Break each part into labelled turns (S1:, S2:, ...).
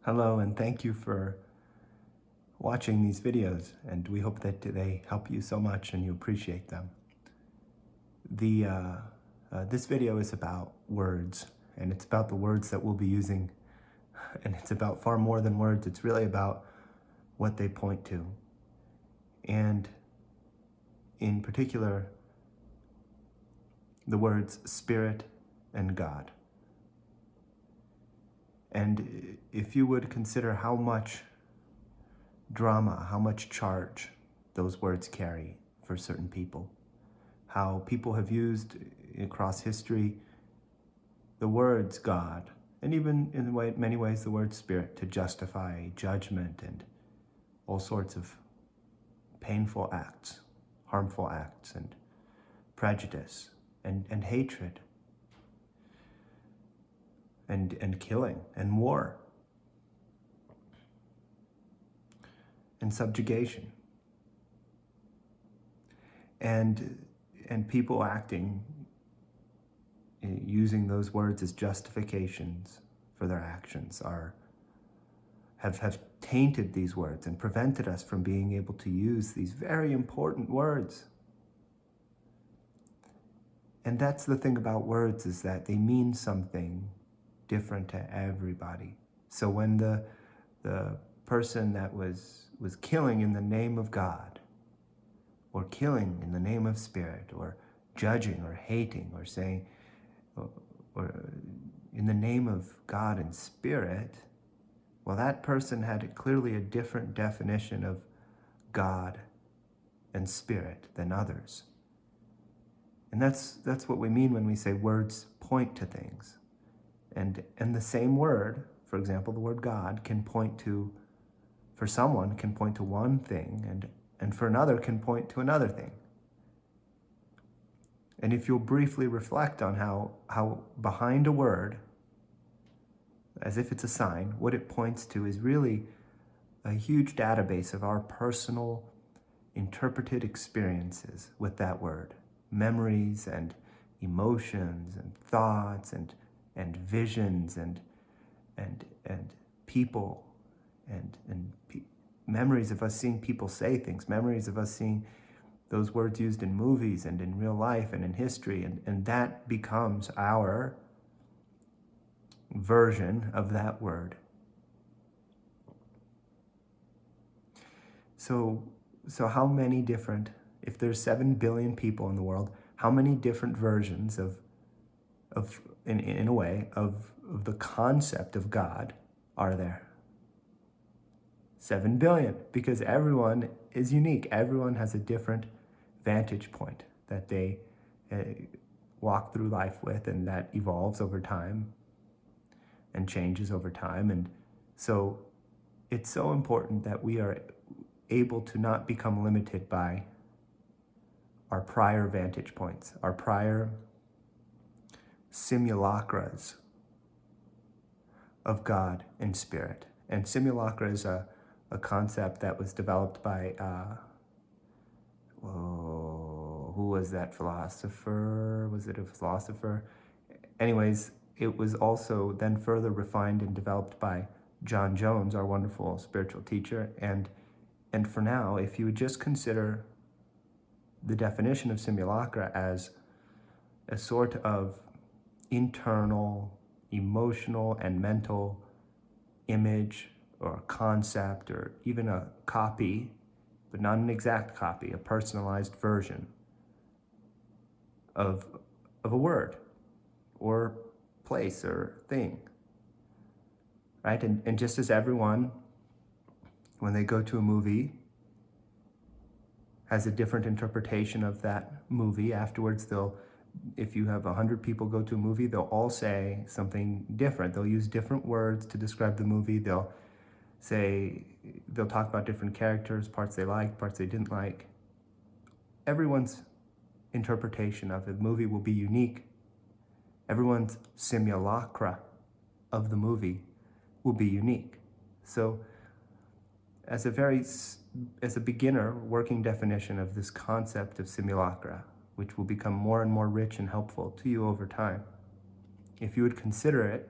S1: Hello, and thank you for watching these videos, and we hope that they help you so much and you appreciate them. This video is about words, and it's about the words that we'll be using, and it's about far more than words. It's really about what they point to, and in particular, the words Spirit and God. And if you would consider how much drama, how much charge those words carry for certain people, how people have used across history the words God, and even in many ways the word Spirit, to justify judgment and all sorts of painful acts, harmful acts, and prejudice, and hatred, and killing, and war, and subjugation, and people acting, using those words as justifications for their actions, have tainted these words and prevented us from being able to use these very important words. And that's the thing about words, is that they mean something different to everybody. So when the person that was killing in the name of God, or killing in the name of Spirit, or judging or hating or saying, or in the name of God and Spirit, well, that person had clearly a different definition of God and Spirit than others. And that's what we mean when we say words point to things. And the same word, for example, the word God, can point to, for someone, can point to one thing, and for another can point to another thing. And if you'll briefly reflect on how behind a word, as if it's a sign, what it points to is really a huge database of our personal interpreted experiences with that word. Memories and emotions and thoughts and visions and people and memories of us seeing people say things, memories of us seeing those words used in movies and in real life and in history, and that becomes our version of that word. So how many different, if there's 7 billion people in the world, how many different versions of in a way, of the concept of God are there? 7 billion, because everyone is unique. Everyone has a different vantage point that they walk through life with, and that evolves over time and changes over time. And so it's so important that we are able to not become limited by our prior vantage points, our prior simulacras of God and Spirit. And simulacra is a concept that was developed by, who was that philosopher? Was it a philosopher? Anyways, it was also then further refined and developed by John Jones, our wonderful spiritual teacher. And for now, if you would just consider the definition of simulacra as a sort of internal, emotional, and mental image or a concept, or even a copy, but not an exact copy, a personalized version of a word or place or thing, right? And just as everyone, when they go to a movie, has a different interpretation of that movie, afterwards if you have 100 people go to a movie, they'll all say something different. They'll use different words to describe the movie. They'll talk about different characters, parts they liked, parts they didn't like. Everyone's interpretation of the movie will be unique. Everyone's simulacra of the movie will be unique. So as a beginner working definition of this concept of simulacra, which will become more and more rich and helpful to you over time, if you would consider it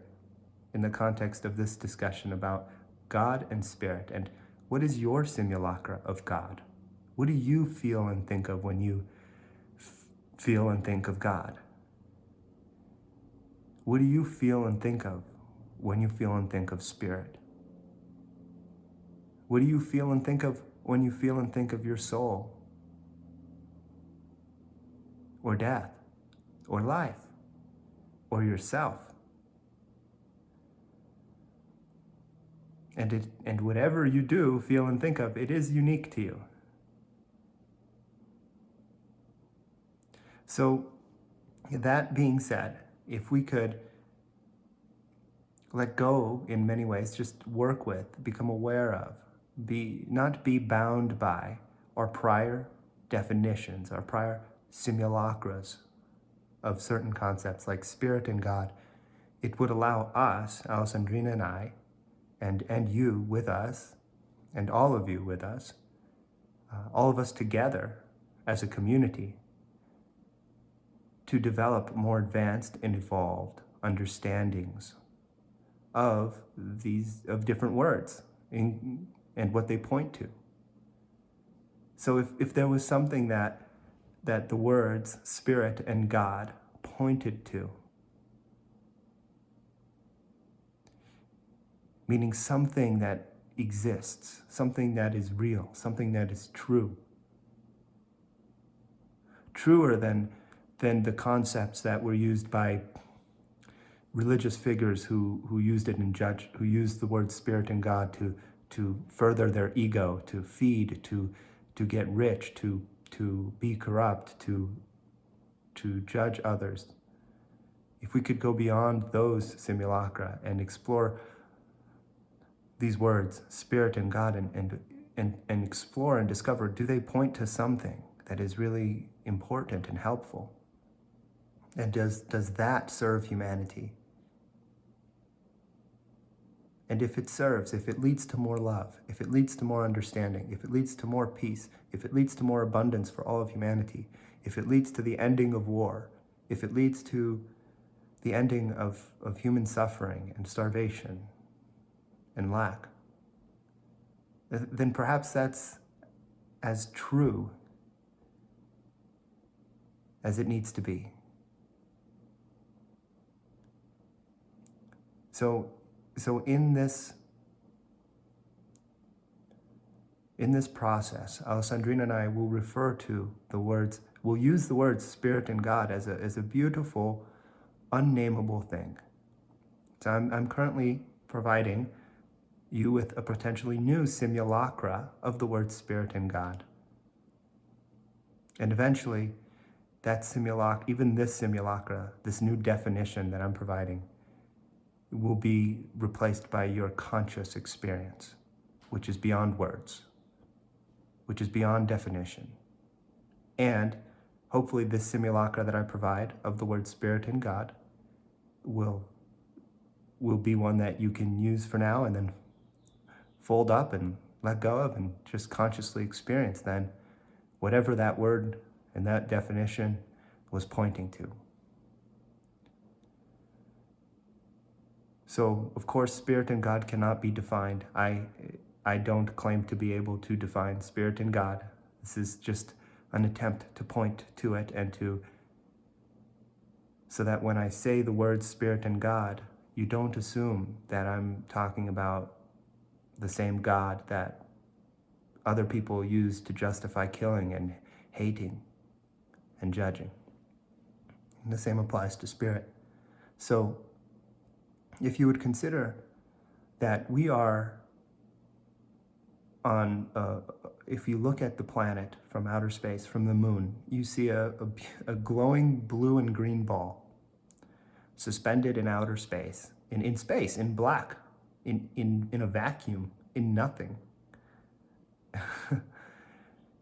S1: in the context of this discussion about God and Spirit. And what is your simulacra of God? What do you feel and think of when you feel and think of God? What do you feel and think of when you feel and think of Spirit? What do you feel and think of when you feel and think of your soul? Or death? Or life? Or yourself? And whatever you do, feel and think of, it is unique to you. So, that being said, if we could let go in many ways, just work with, become aware of, not be bound by our prior definitions, our prior simulacras of certain concepts like Spirit and God, it would allow us, Alessandrina and I, and you with us, and all of you with us, all of us together as a community, to develop more advanced and evolved understandings of different words and what they point to. So if there was something that the words Spirit and God pointed to, meaning something that exists, something that is real, something that is true, truer than the concepts that were used by religious figures who used the word Spirit and God to further their ego, to feed, to get rich, to be corrupt, to judge others. If we could go beyond those simulacra and explore these words, Spirit and God, and explore and discover, do they point to something that is really important and helpful? And does that serve humanity? And if it serves, if it leads to more love, if it leads to more understanding, if it leads to more peace, if it leads to more abundance for all of humanity, if it leads to the ending of war, if it leads to the ending of human suffering and starvation and lack, then perhaps that's as true as it needs to be. So in this process, Alessandrina and I will refer to we'll use the words Spirit and God as a beautiful, unnameable thing. So I'm currently providing you with a potentially new simulacra of the word Spirit and God. And eventually, that even this simulacra, this new definition that I'm providing, will be replaced by your conscious experience, which is beyond words, which is beyond definition. And hopefully this simulacra that I provide of the word Spirit and God will be one that you can use for now and then fold up and let go of and just consciously experience then whatever that word and that definition was pointing to. So, of course, Spirit and God cannot be defined. I don't claim to be able to define Spirit and God. This is just an attempt to point to it and so that when I say the words Spirit and God, you don't assume that I'm talking about the same God that other people use to justify killing and hating and judging. And the same applies to Spirit. So, if you would consider that we are if you look at the planet from outer space, from the moon, you see a glowing blue and green ball suspended in outer space, in space, in black, in a vacuum, in nothing.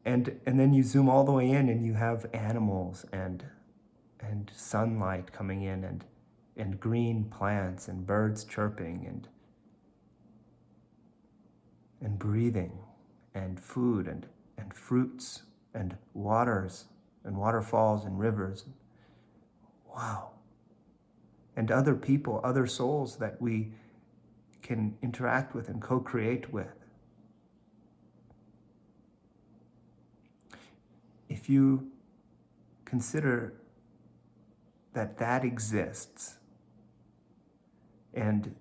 S1: and then you zoom all the way in and you have animals and sunlight coming in and green plants and birds chirping and breathing and food and fruits and waters and waterfalls and rivers. Wow. And other people, other souls that we can interact with and co-create with. If you consider that that exists, and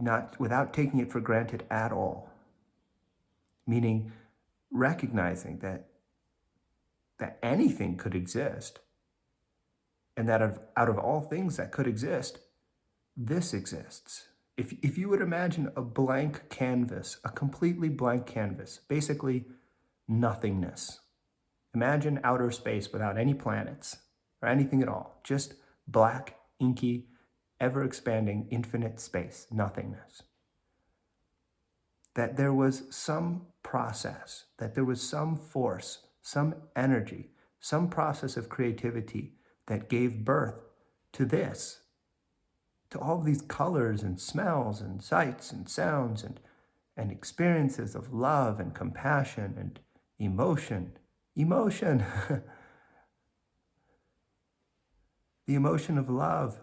S1: not without taking it for granted at all, meaning recognizing that anything could exist, and that out of all things that could exist, this exists. If you would imagine a blank canvas, a completely blank canvas, basically nothingness. Imagine outer space without any planets or anything at all, just black, inky, ever-expanding, infinite space, nothingness. That there was some process, that there was some force, some energy, some process of creativity that gave birth to this, to all these colors and smells and sights and sounds and experiences of love and compassion and emotion. Emotion. The emotion of love.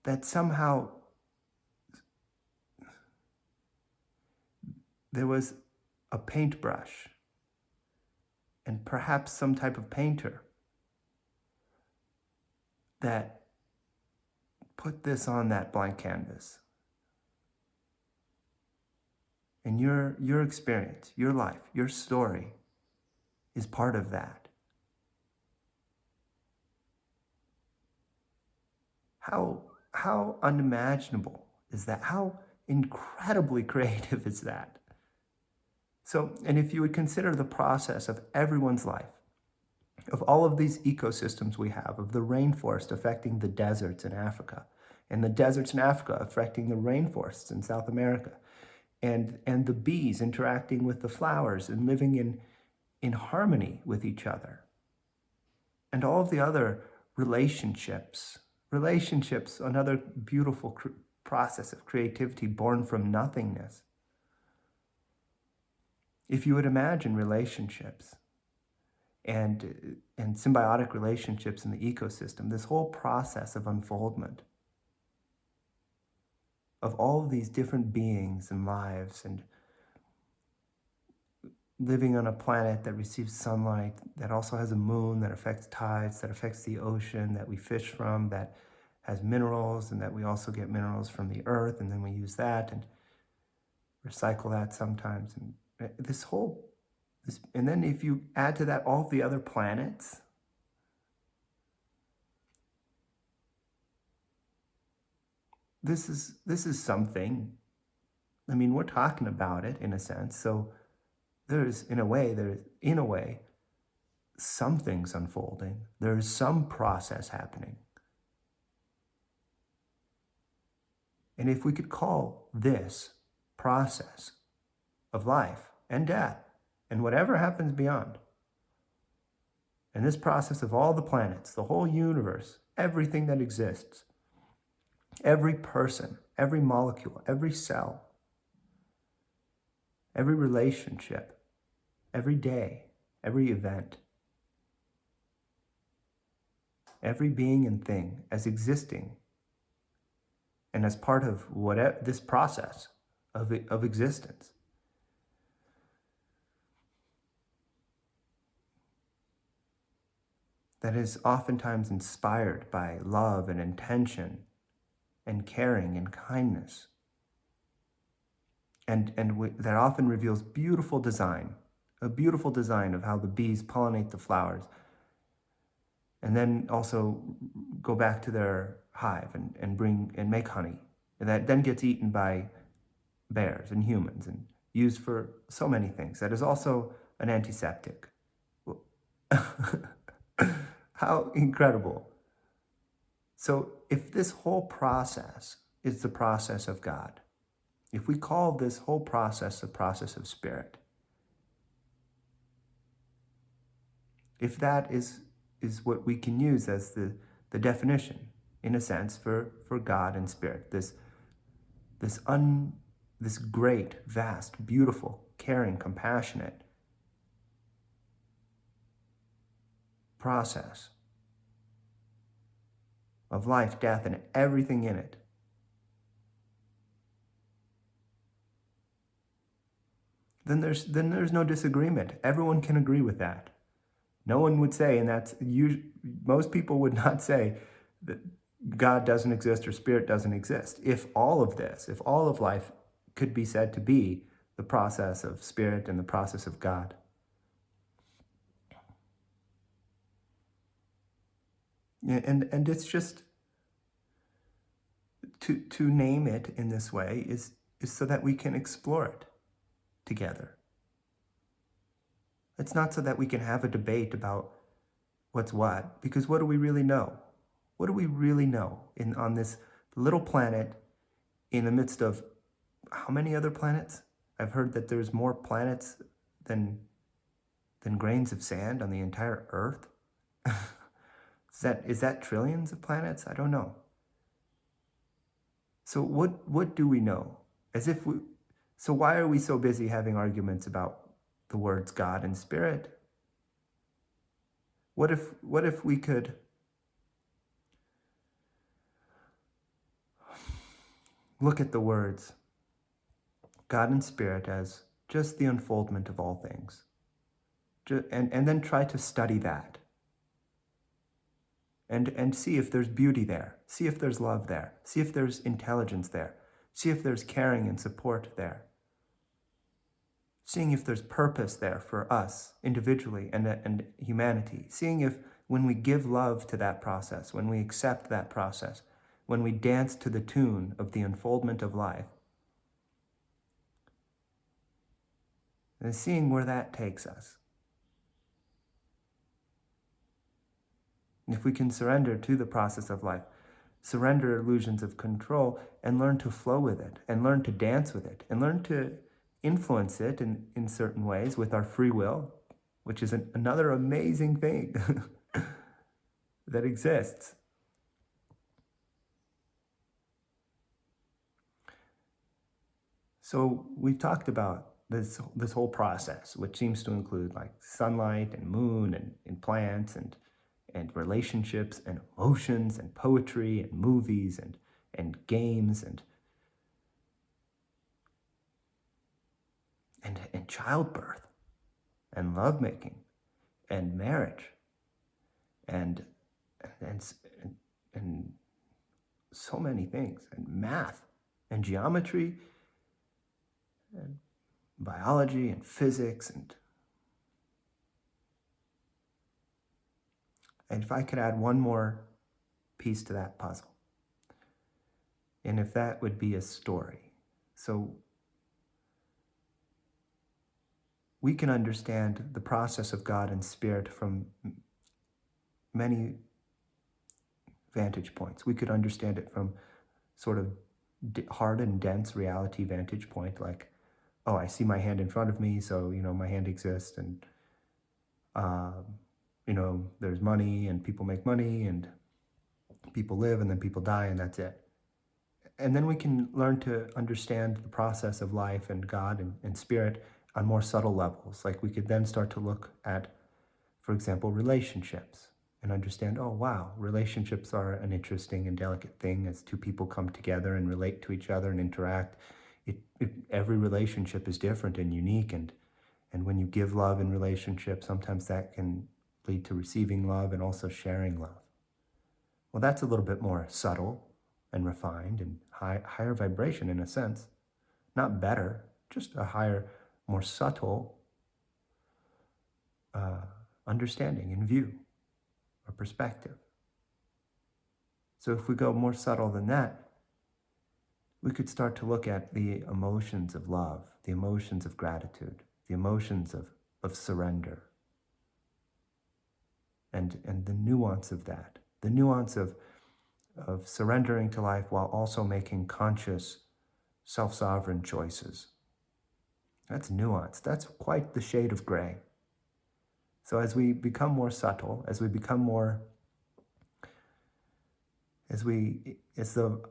S1: That somehow there was a paintbrush and perhaps some type of painter that put this on that blank canvas. And your experience, your life, your story is part of that. How unimaginable is that? How incredibly creative is that? So, and if you would consider the process of everyone's life, of all of these ecosystems we have, of the rainforest affecting the deserts in Africa, and the deserts in Africa affecting the rainforests in South America, and the bees interacting with the flowers and living in harmony with each other, and all of the other relationships, another beautiful process of creativity born from nothingness. If you would imagine relationships and symbiotic relationships in the ecosystem, this whole process of unfoldment of all of these different beings and lives, and living on a planet that receives sunlight, that also has a moon, that affects tides, that affects the ocean, that we fish from, that has minerals, and that we also get minerals from the earth, and then we use that and recycle that sometimes. And and then if you add to that all the other planets, this is something. I mean, we're talking about it in a sense. So there's in a way something's unfolding. There's some process happening. And if we could call this process of life and death and whatever happens beyond, and this process of all the planets, the whole universe, everything that exists, every person, every molecule, every cell, every relationship, every day, every event, every being and thing as existing and as part of this process of existence. That is oftentimes inspired by love and intention and caring and kindness. And that often reveals beautiful design, a beautiful design of how the bees pollinate the flowers, and then also go back to their hive and make honey. And that then gets eaten by bears and humans and used for so many things. That is also an antiseptic. How incredible. So if this whole process is the process of God, if we call this whole process the process of spirit, if that is what we can use as the definition, in a sense, for God and spirit, this great, vast, beautiful, caring, compassionate process of life, death, and everything in it, then there's no disagreement. Everyone can agree with that. No one would say, and most people would not say that God doesn't exist or spirit doesn't exist. If all of life could be said to be the process of spirit and the process of God. And it's just to name it in this way is so that we can explore it together. It's not so that we can have a debate about what's what, because what do we really know? What do we really know on this little planet in the midst of how many other planets? I've heard that there's more planets than grains of sand on the entire Earth. Is that trillions of planets? I don't know. So what do we know? So why are we so busy having arguments about the words God and Spirit? What if we could look at the words God and Spirit as just the unfoldment of all things, and then try to study that, and see if there's beauty there, see if there's love there, see if there's intelligence there, see if there's caring and support there, seeing if there's purpose there for us individually and humanity, seeing if when we give love to that process, when we accept that process, when we dance to the tune of the unfoldment of life, and seeing where that takes us. If we can surrender to the process of life, surrender illusions of control, and learn to flow with it, and learn to dance with it, and learn to influence it in certain ways with our free will, which is another amazing thing that exists. So we've talked about this whole process, which seems to include like sunlight and moon and plants and relationships and emotions and poetry and movies and games and childbirth and lovemaking and marriage and so many things, and math and geometry and biology and physics and if I could add one more piece to that puzzle, and if that would be a story. So we can understand the process of God and Spirit from many vantage points. We could understand it from sort of hard and dense reality vantage point, like, oh, I see my hand in front of me, so, my hand exists, and, there's money, and people make money, and people live, and then people die, and that's it. And then we can learn to understand the process of life and God and Spirit on more subtle levels. Like we could then start to look at, for example, relationships and understand, oh, wow, relationships are an interesting and delicate thing as two people come together and relate to each other and interact. Every relationship is different and unique, and when you give love in relationships, sometimes that can lead to receiving love and also sharing love. Well, that's a little bit more subtle and refined and higher vibration in a sense. Not better, just a higher, more subtle understanding and view or perspective. So if we go more subtle than that, we could start to look at the emotions of love, the emotions of gratitude, the emotions of surrender, and the nuance of that, the nuance of surrendering to life while also making conscious, self-sovereign choices. That's nuance. That's quite the shade of gray. So as we become more subtle, as the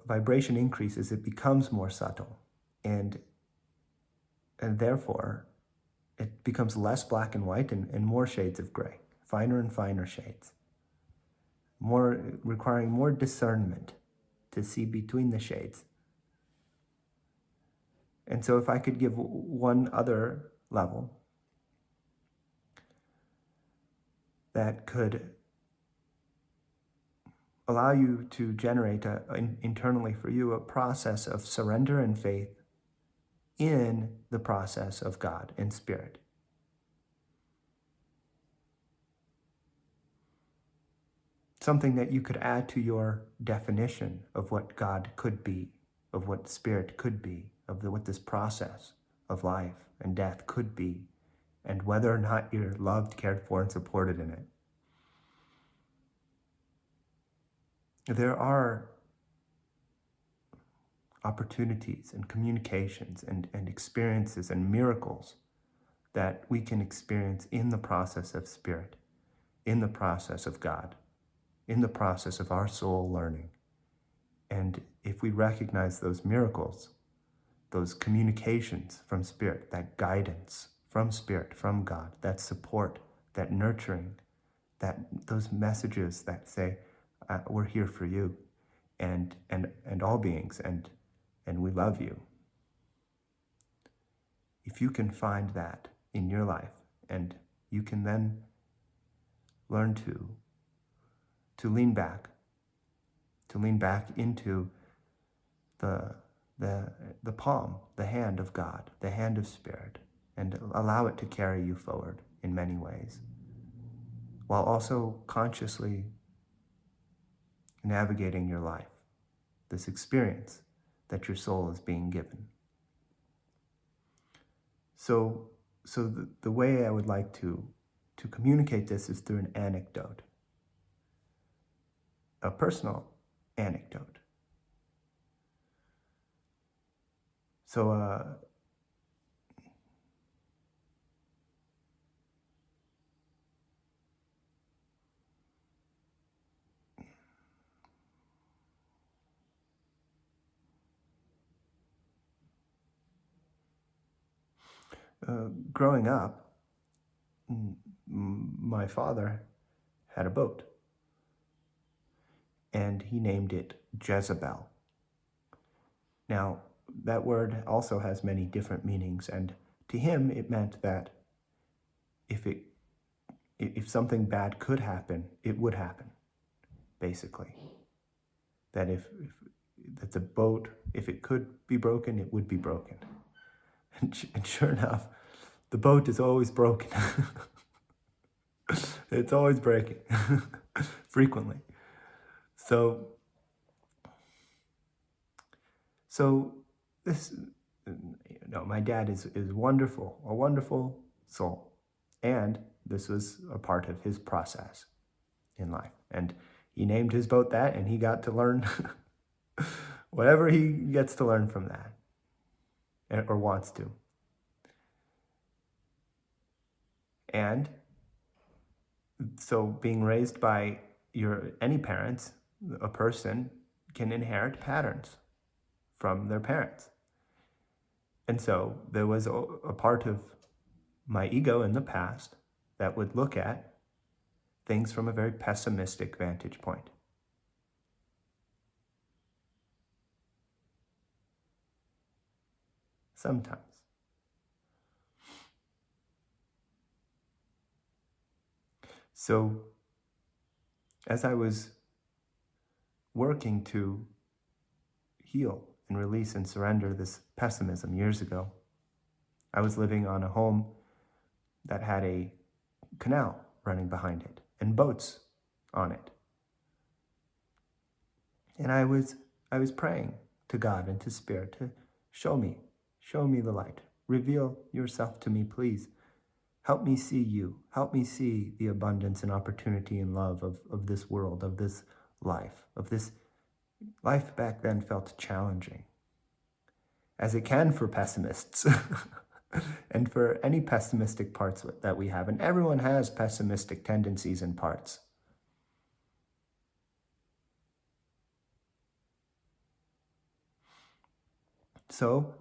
S1: vibration increases, it becomes more subtle, and therefore it becomes less black and white and more shades of gray, finer and finer shades. requiring more discernment to see between the shades. And so if I could give one other level that could allow you to generate internally for you a process of surrender and faith in the process of God and Spirit. Something that you could add to your definition of what God could be, of what Spirit could be, of what this process of life and death could be, and whether or not you're loved, cared for, and supported in it. There are opportunities and communications and experiences and miracles that we can experience in the process of Spirit, in the process of God, in the process of our soul learning. And if we recognize those miracles, those communications from Spirit, that guidance from Spirit, from God, that support, that nurturing, those messages that say, we're here for you and all beings, and we love you. If you can find that in your life, and you can then learn to lean back into the palm, the hand of God, the hand of Spirit, and allow it to carry you forward in many ways, while also consciously navigating your life, this experience that your soul is being given. So the way I would like to communicate this is through an anecdote, a personal anecdote. So growing up, my father had a boat, and he named it Jezebel. Now, that word also has many different meanings, and to him it meant that if something bad could happen, it would happen, basically. That that the boat, if it could be broken, it would be broken. And sure enough, the boat is always broken. It's always breaking, frequently. So this, my dad is wonderful, a wonderful soul. And this was a part of his process in life. And he named his boat that, and he got to learn whatever he gets to learn from that, or wants to. And so being raised by any parents, a person can inherit patterns from their parents. And so there was a part of my ego in the past that would look at things from a very pessimistic vantage point. Sometimes. So as I was working to heal and release and surrender this pessimism years ago, I was living on a home that had a canal running behind it and boats on it. And I was praying to God and to Spirit to show me the light. Reveal yourself to me, please. Help me see you. Help me see the abundance and opportunity and love of this world, of this life, of this life back then felt challenging, as it can for pessimists and for any pessimistic parts that we have. And everyone has pessimistic tendencies and parts. So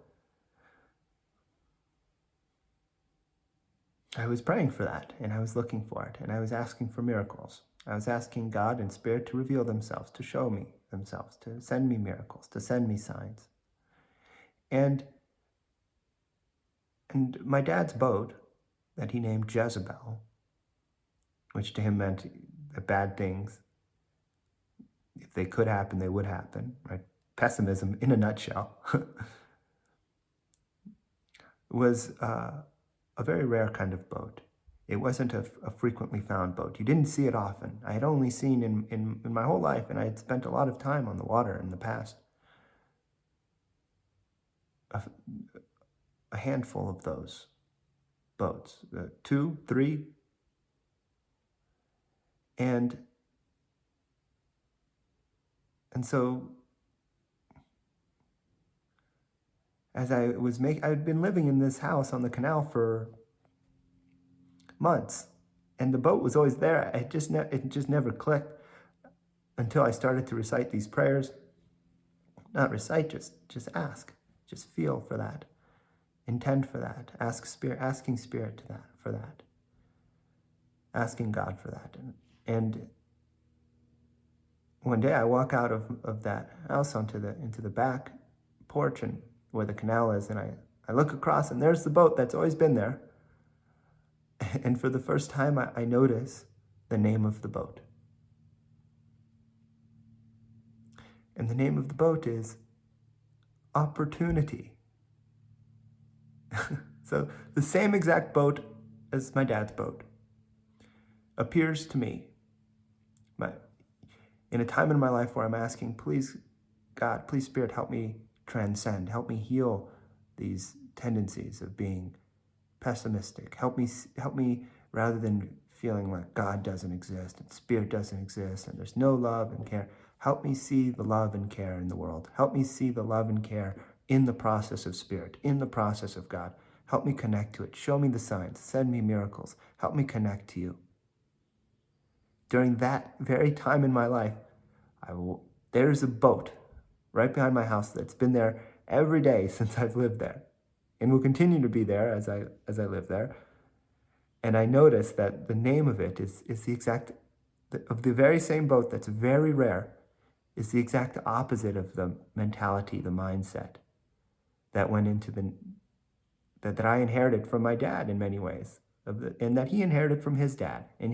S1: I was praying for that, and I was looking for it, and I was asking for miracles. I was asking God and Spirit to reveal themselves, to show me themselves, to send me miracles, to send me signs. And my dad's boat that he named Jezebel, which to him meant that bad things, if they could happen, they would happen, right? Pessimism in a nutshell, was a very rare kind of boat. It wasn't a frequently found boat. You didn't see it often. I had only seen in my whole life, and I had spent a lot of time on the water in the past, a handful of those boats, 2, 3, and so as I had been living in this house on the canal for months, and the boat was always there. It just never clicked until I started to recite these prayers. Not recite, just ask, just feel for that, intend for that, asking Spirit for that, asking God for that, and one day I walk out of that house into the back porch and where the canal is, and I look across, and there's the boat that's always been there. And for the first time, I notice the name of the boat. And the name of the boat is Opportunity. So the same exact boat as my dad's boat appears to me in a time in my life where I'm asking, please, God, please, Spirit, help me transcend, help me heal these tendencies of being pessimistic. Help me, rather than feeling like God doesn't exist and Spirit doesn't exist and there's no love and care, help me see the love and care in the world. Help me see the love and care in the process of Spirit, in the process of God. Help me connect to it. Show me the signs. Send me miracles. Help me connect to you. During that very time in my life, there's a boat right behind my house that's been there every day since I've lived there, and will continue to be there as I live there. And I noticed that the name of it is the exact, of the very same boat that's very rare, is the exact opposite of the mentality, the mindset that went into that I inherited from my dad in many ways, and that he inherited from his dad, and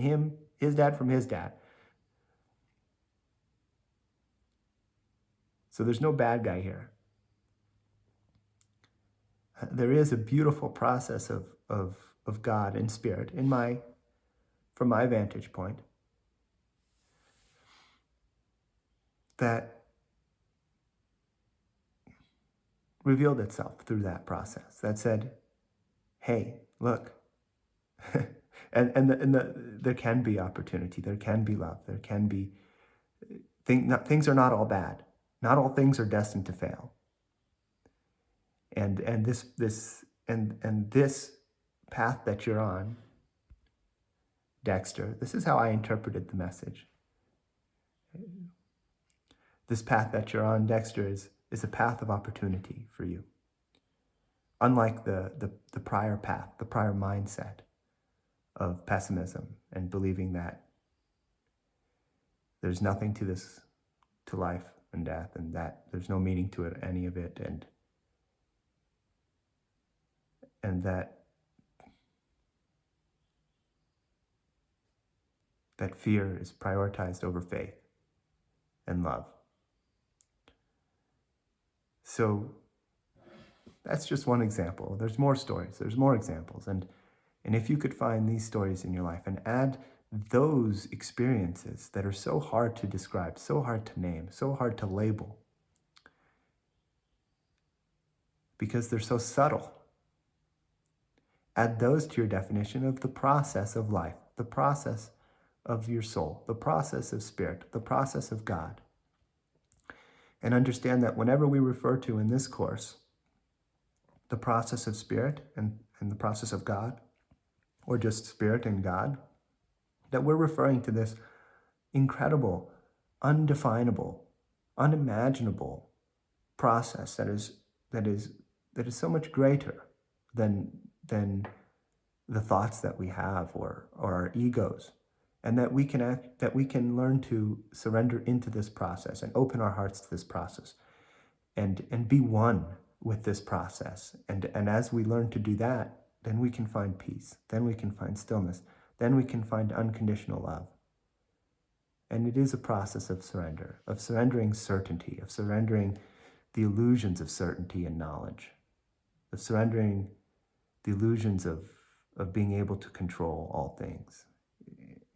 S1: his dad from his dad. So there's no bad guy here. There is a beautiful process of God and Spirit from my vantage point, that revealed itself through that process, that said, hey, look, there can be opportunity, there can be love, there can be, things are not all bad. Not all things are destined to fail. And this path that you're on, Dexter, this is how I interpreted the message. This path that you're on, Dexter, is a path of opportunity for you. Unlike the prior path, the prior mindset of pessimism and believing that there's nothing to life and death, and that there's no meaning to it, any of it, and that fear is prioritized over faith and love. So that's just one example. There's more stories, there's more examples, and if you could find these stories in your life and add those experiences that are so hard to describe, so hard to name, so hard to label, because they're so subtle, add those to your definition of the process of life, the process of your soul, the process of Spirit, the process of God. And understand that whenever we refer to in this course the process of Spirit and the process of God, or just Spirit and God, that we're referring to this incredible, undefinable, unimaginable process that is so much greater than the thoughts that we have or our egos, and that we can learn to surrender into this process and open our hearts to this process and be one with this process. And as we learn to do that, then we can find peace. Then we can find stillness. Then we can find unconditional love. And it is a process of surrender, of surrendering certainty, of surrendering the illusions of certainty and knowledge, of surrendering the illusions of being able to control all things,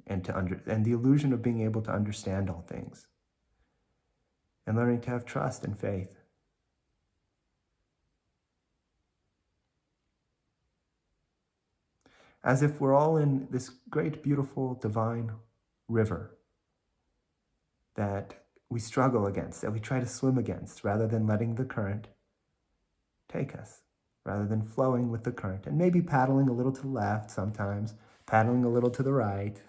S1: and the illusion of being able to understand all things, and learning to have trust and faith. As if we're all in this great, beautiful, divine river that we struggle against, that we try to swim against, rather than letting the current take us, rather than flowing with the current, and maybe paddling a little to the left sometimes, paddling a little to the right.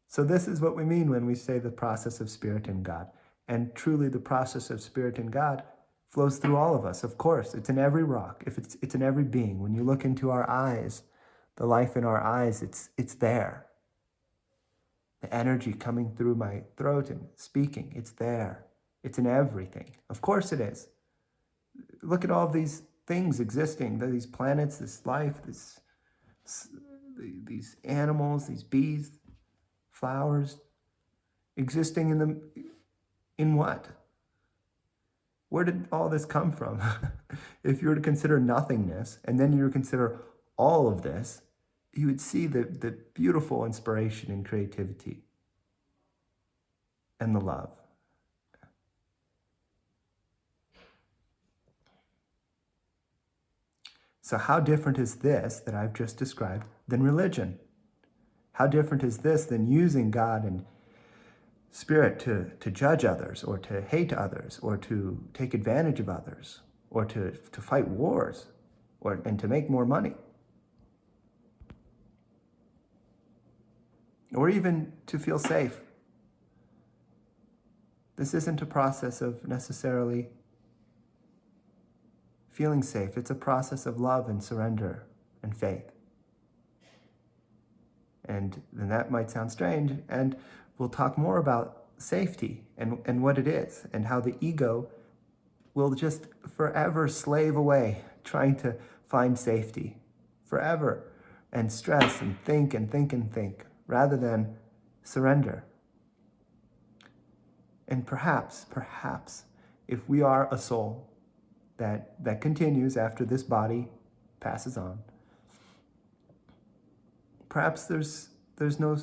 S1: So this is what we mean when we say the process of Spirit and God. And truly the process of Spirit and God flows through all of us. Of course, it's in every rock. It's in every being. When you look into our eyes, the life in our eyes, it's there. The energy coming through my throat and speaking, it's there. It's in everything. Of course it is. Look at all these things existing, these planets, this life, these animals, these bees, flowers, existing in what? Where did all this come from? If you were to consider nothingness, and then you were to consider all of this, you would see the beautiful inspiration and creativity and the love. So how different is this that I've just described than religion? How different is this than using God and Spirit to judge others, or to hate others, or to take advantage of others, or to fight wars, and to make more money? Or even to feel safe. This isn't a process of necessarily feeling safe. It's a process of love and surrender and faith. And then that might sound strange, and we'll talk more about safety and what it is, and how the ego will just forever slave away trying to find safety, forever, and stress and think and think and think, rather than surrender. And perhaps, if we are a soul that continues after this body passes on, perhaps there's no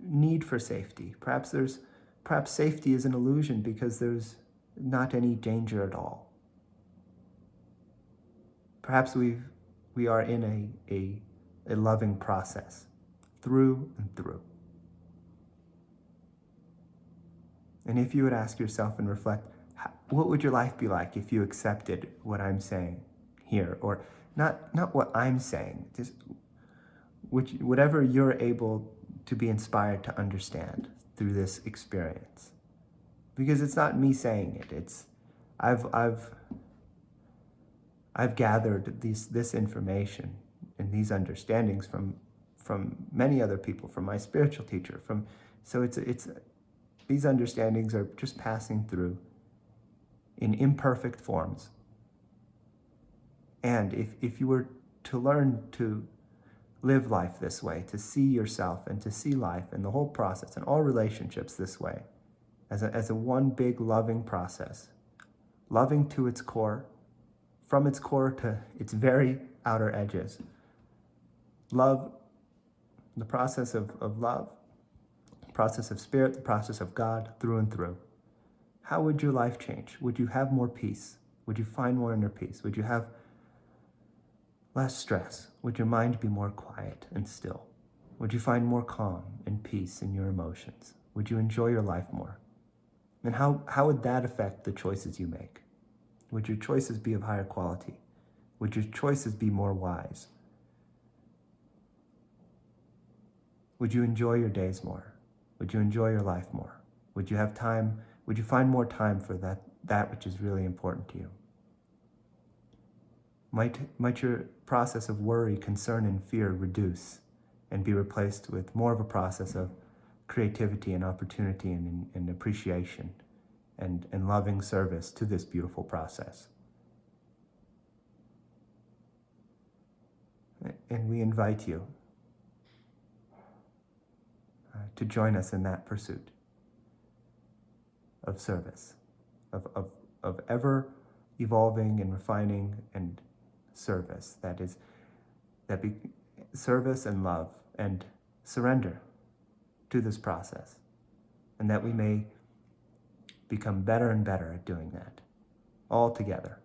S1: need for safety. Perhaps safety is an illusion because there's not any danger at all. Perhaps we are in a loving process through and through. And if you would ask yourself and reflect, what would your life be like if you accepted what I'm saying here? Or not what I'm saying, just whatever you're able to be inspired to understand through this experience. Because it's not me saying it. It's I've gathered this information and these understandings from many other people, from my spiritual teacher, so it's these understandings are just passing through in imperfect forms. And if you were to learn to live life this way, to see yourself and to see life and the whole process and all relationships this way, as a one big loving process, loving to its core, from its core to its very outer edges. Love, the process of love, the process of Spirit, the process of God through and through. How would your life change? Would you have more peace? Would you find more inner peace? Would you have less stress? Would your mind be more quiet and still? Would you find more calm and peace in your emotions? Would you enjoy your life more? And how would that affect the choices you make? Would your choices be of higher quality? Would your choices be more wise? Would you enjoy your days more? Would you enjoy your life more? Would you have time? Would you find more time for that which is really important to you? Might your process of worry, concern, and fear reduce? and be replaced with more of a process of creativity and opportunity and appreciation and loving service to this beautiful process. And we invite you to join us in that pursuit of service, of ever evolving and refining and service. Service and love and surrender to this process, and that we may become better and better at doing that all together.